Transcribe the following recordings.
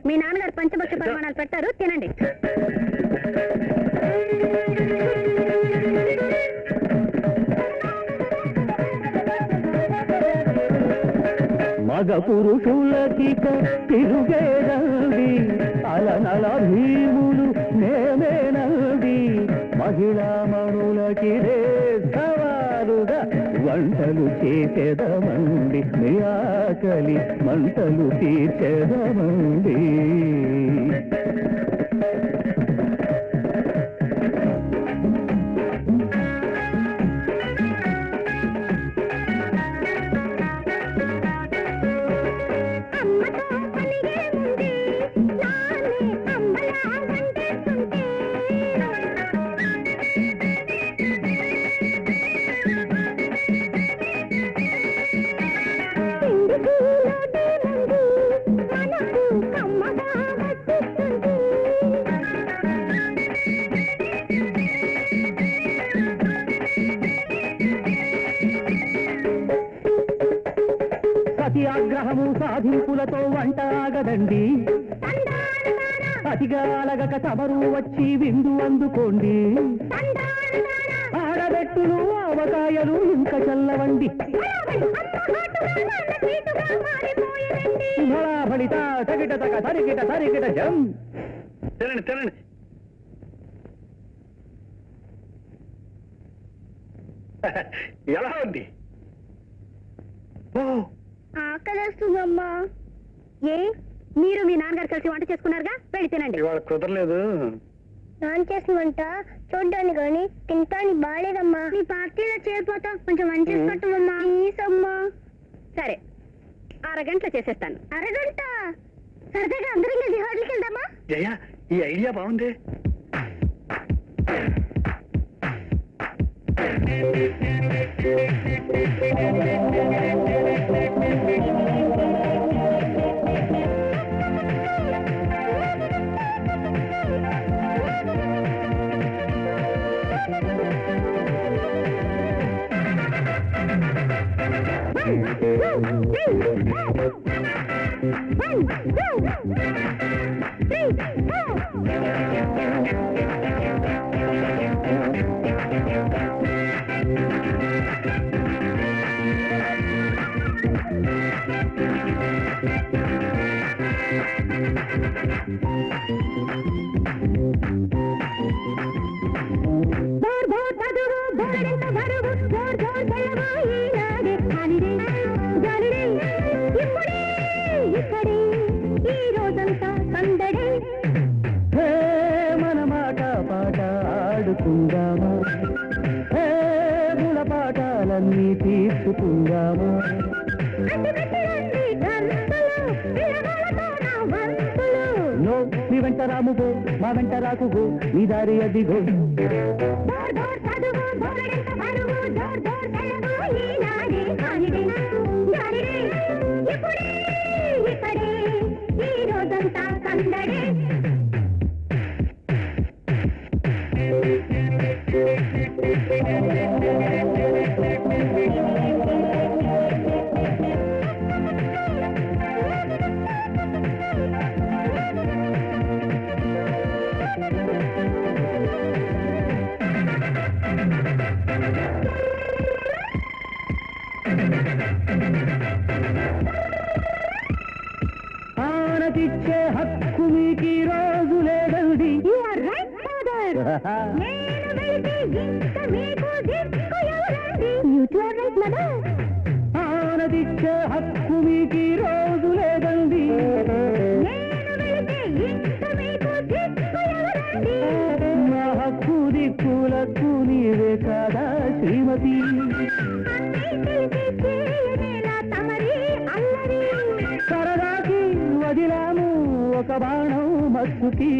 మీ నాన్నగారు పంచభక్ష పరిమాణాలు పెడతారు, తినండి. మగ పురుషులకి తిరుగేదండి, అలనల భీములు మేమేనండి. మహిళా మణులకి సవాలుగా వంటలు చేసేదమండి, మీ ఆకలి మంటలు తీర్చేదమండి. సత్యాగ్రహము సాధింపులతో వంట ఆగదండి, అతిగా అలగక తమరు వచ్చి విందు అందుకోండి. ఆడబెట్టులు ఆవకాయలు ఇంకా చల్లవండి. ఫలిత తగిట తగ తరిగిట తరిగిట జం. తినండి తినండి. ఎలా ఉంది? ఆకలేస్తుందమ్మా. ఏ మీరు మీ నాన్నగారు కలిసి వంట చేసుకున్నారుగా, వెళ్ళి తినండి. ఇవాళ కుదరలేదు. నాన్న చేసిన వంట చూడ్డానికి కానీ తింటానికి బాగాలేదమ్మా. నీ పార్టీలో చేరిపోతా, కొంచెం వంట చేసి పెట్టమమ్మా ప్లీజ్ అమ్మా. సరే, అరగంటలో చేసేస్తాను. అరగంట? సరదాగా అందరం కలిసి హోటల్కి వెళ్దామా? జయ, ఈ ఐడియా బాగుంది. మన మాట పాట ఆడుకుందామా, గుణపాఠాలన్నీ తీర్చుకుందామా. నీ వెంట రాముగో, మా వెంట రాకుగో, నీ దారి అదిగో. ఆనతిచ్చే హక్కు మీకు ఈ రోజు లేదండి. ఆనతిచ్చే హక్కు మీకు ఈ రోజు లేదండి. నా హక్కు దిక్కులకు నీవే కాదా శ్రీమతి. సరదాకి వదిలాము ఒక బాణం మత్తుకి.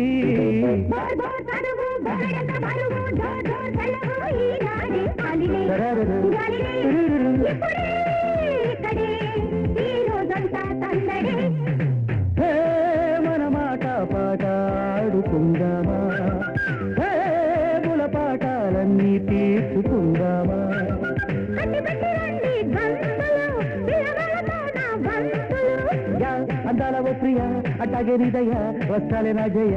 మన మాట పాట ఆడుకుందామా, గుణపాఠాలన్నీ తీర్చుకుందామా. అందాల ఓ ప్రియ అట్టాగే లేనిదయ్యా వస్తాలే నా జయ